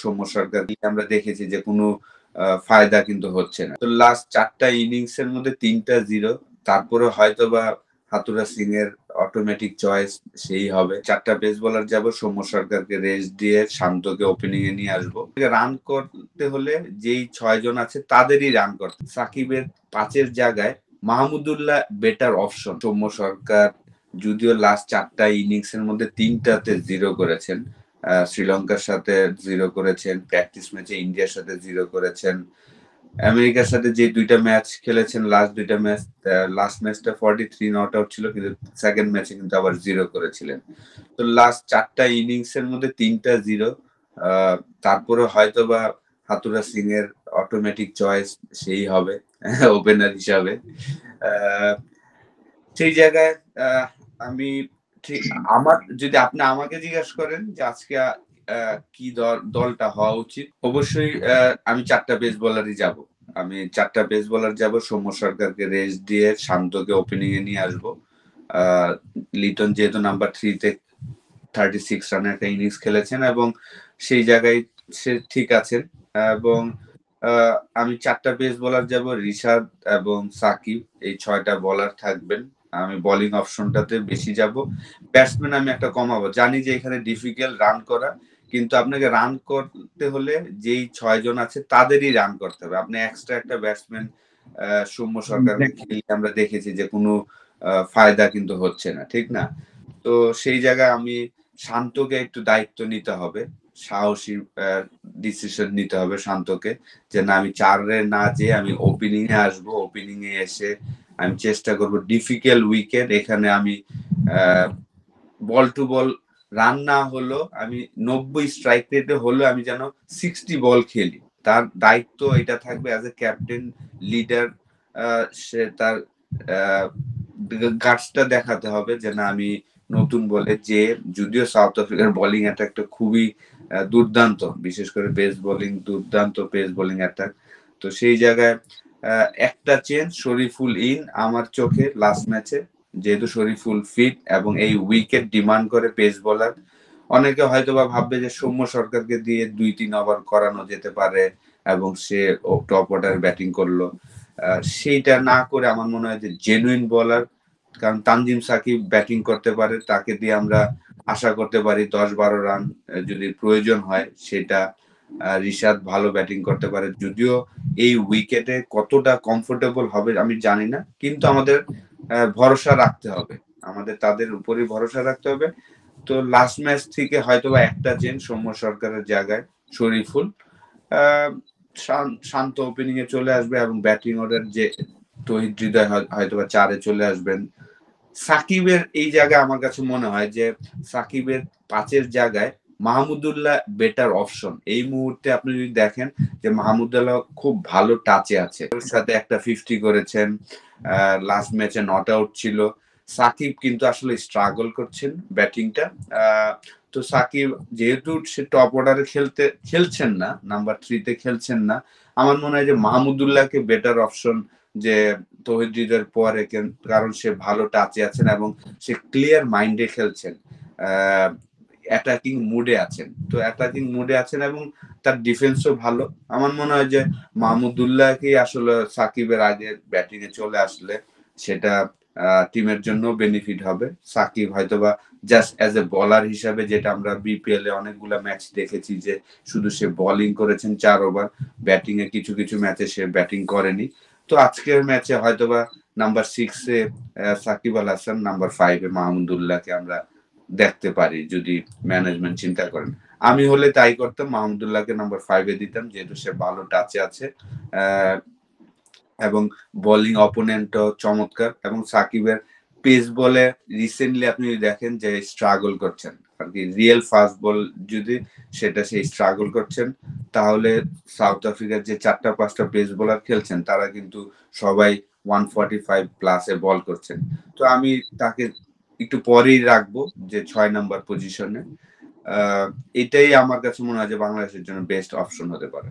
সৌম্য সরকার আমরা দেখেছি যে কোনো ফায়দা কিন্তু হচ্ছে না। তো লাস্ট ৪ টা ইনিংস এর মধ্যে ৩ টা 0, তারপরে হয়তোবা হাতুড়া সিং এর অটোমেটিক চয়েস সেই হবে। ৪ টা পেস বোলার যাব, সৌম্য সরকারকে রেস্ট দিয়ে শান্তকে ওপেনিং এ নিয়ে আসবো। রান করতে হলে যেই ৬ জন আছে তাদেরই রান করতে। সাকিবের ৫ এর জায়গায় মাহমুদুল্লাহ বেটার অপশন। সৌম্য সরকার যদিও লাস্ট ৪ টা ইনিংস এর মধ্যে ৩ টাতে 0 করেছেন। শ্রীলঙ্কার সাথে 0 করেছেন, প্র্যাকটিস ম্যাচে ইন্ডিয়ার সাথে 0 করেছেন, আমেরিকার সাথে যে ২টা ম্যাচ খেলেছেন, লাস্ট ২টা ম্যাচ, লাস্ট ম্যাচটা 43 নট আউট ছিল, কিন্তু সেকেন্ড ম্যাচে কিন্তু আবার 0 করেছিলেন। তো লাস্ট ৪ টা ইনিংস এর মধ্যে ৩ টা 0, তারপরে হয়তোবা হাতুড়া সিং এর অটোমেটিক চয়েস সেই হবে ওপেনার হিসাবে। সেই জায়গায় আমি ঠিক আমার যদি আপনি আমাকে জিজ্ঞেস করেন যে আজকে কি দলটা হওয়া উচিত, অবশ্যই আমি ৪ টা পেস বোলারই যাব। আমি ৪ টা পেস বোলার যাব, সৌম্য সরকারকে রেস্ট দিয়ে শান্তকে ওপেনিং এ নিয়ে আসবো। লিটন যেহেতু নাম্বার 3 তে 36 রানের একটা ইনিংস খেলেছেন এবং সেই জায়গায় সে ঠিক আছেন, এবং আমি ৪ টা পেস বোলার যাব, রিশাদ এবং সাকিব, এই ৬ টা বোলার থাকবেন। আমি বোলিং অপশনটাতে বেশি যাব। ব্যাটসম্যান আমি একটা কমাবো। জানি যে এখানে ডিফিকাল্ট রান করা, কিন্তু আপনাকে রান করতে হলে যেই ৬ জন আছে তাদেরই রান করতে হবে। আপনি এক্সট্রা একটা ব্যাটসম্যান সৌম্য সরকারকে খেলিয়ে আমরা দেখেছি যে কোনো ফায়দা কিন্তু হচ্ছে না, ঠিক না? তো সেই জায়গায় আমি শান্তকে একটু দায়িত্ব নিতে হবে, সাহসী ডিসিশন নিতে হবে শান্তকে, যে না আমি ৪ রে না যেয়ে আমি ওপেনিং এ আসবো। ওপেনিং এ এসে আমি চেষ্টা করব ডিফিকাল্ট উইকেট, এখানে আমি বল টু বল রান না হলো আমি ৯০ স্ট্রাইক রেটে হলেও আমি যেন 60 বল খেলি। তার দায়িত্ব এটা থাকবে অ্যাজ এ ক্যাপ্টেন, লিডার। সে তার গাটসটা দেখাতে হবে যে না আমি নতুন বলে যে, যদিও সাউথ আফ্রিকার বোলিং অ্যাটাকটা খুবই দুর্দান্ত, বিশেষ করে পেস বোলিং দুর্দান্ত, পেস বোলিং অ্যাটাক। তো সেই জায়গায় একটা চেঞ্জ, শরীফুল ইন আমার চোখে লাস্ট ম্যাচে, যেহেতু শরীফুল ফিট এবং এই উইকেট ডিমান্ড করে পেস বোলার। অনেকে হয়তোবা ভাববে যে সৌম্য সরকারকে দিয়ে ২-৩ ওভার করানো যেতে পারে এবং সে টপ অর্ডার ব্যাটিং করলো। সেইটা না করে আমার মনে হয় যে জেনুইন বোলার, কারণ তানজিম সাকিব ব্যাটিং করতে পারে, তাকে দিয়ে আমরা আশা করতে পারি ১০-১২ রান যদি প্রয়োজন হয় সেটা। রিশাদ ভালো ব্যাটিং করতে পারে, যদিও এই উইকেটে কতটা কমফোর্টেবল হবে আমি জানি না, কিন্তু আমাদের ভরসা রাখতে হবে, আমাদের তাদের উপরই ভরসা রাখতে হবে। তো লাস্ট ম্যাচ থেকে হয়তোবা একটা চেঞ্জ, সৌম্য সরকারের জায়গায় শরীফুল, শান্ত ওপেনিং এ চলে আসবে এবং ব্যাটিং অর্ডার যে তহিদ হৃদয় হয়তোবা ৪ এ চলে আসবেন। সাকিবের এই জায়গায় আমার কাছে মনে হয় যে সাকিবের ৫ এর জায়গায় মাহমুদুল্লাহ বেটার অপশন। এই মুহূর্তে আপনি যদি দেখেন যে মাহমুদুল্লাহ খুব ভালো টাচে আছে, ওর সাথে একটা 50 করেছেন, লাস্ট ম্যাচে নট আউট ছিল। সাকিব কিন্তু আসলে স্ট্রাগল করছেন ব্যাটিংটা। তো সাকিব যেহেতু সে টপ অর্ডারে খেলছেন না, নাম্বার 3 তে খেলছেন না, আমার মনে হয় যে মাহমুদুল্লাহকে বেটার অপশন, যে তৌহিদ হৃদয়ের পরে, কারণ সে ভালো টাচে আছেন এবং সে ক্লিয়ার মাইন্ডে খেলছেন, অ্যাটাকিং মুডে আছেন। তো অ্যাটাকিং মুডে আছেন এবং তার ডিফেন্সও ভালো। আমার মনে হয় যে মাহমুদুল্লাহকেই আসলে সাকিবের আগে ব্যাটিং এ চলে আসলে সেটা টিমের জন্য বেনিফিট হবে। সাকিব হয়তোবা জাস্ট অ্যাজ এ বলার হিসাবে, যেটা আমরা বিপিএল এ অনেকগুলা ম্যাচ দেখেছি যে শুধু সে বোলিং করেছেন ৪ ওভার, ব্যাটিং এ কিছু কিছু ম্যাচে সে ব্যাটিং করেনি। তো আজকের ম্যাচে হয়তোবা নাম্বার 6 এ সাকিব আল হাসান, নাম্বার 5 এ মাহমুদুল্লাহকে আমরা দেখতে পারি যদি ম্যানেজমেন্ট চিন্তা করেন। আমি হলে তাই করতাম, মাহমুদুল্লাহকে নাম্বার 5 এ দিতাম, যেহেতু সে ভালো টাচে আছে এবং বোলিং অপোনেন্টও চমৎকার, এবং সাকিবের পেস বলে রিসেন্টলি আপনি দেখেন যে স্ট্রাগল করছেন আর কি, রিয়েল ফাস্ট বল যদি সেটা সেই স্ট্রাগল করছেন, তাহলে সাউথ আফ্রিকার যে ৪টা-৫টা পেস বোলার খেলছেন তারা কিন্তু সবাই 145 প্লাসে বল করছেন। তো আমি তাকে একটু পরেই রাখবো যে ৬ নাম্বার পজিশনে। এটাই আমার কাছে মনে হয় যে বাংলাদেশের জন্য বেস্ট অপশন হতে পারে।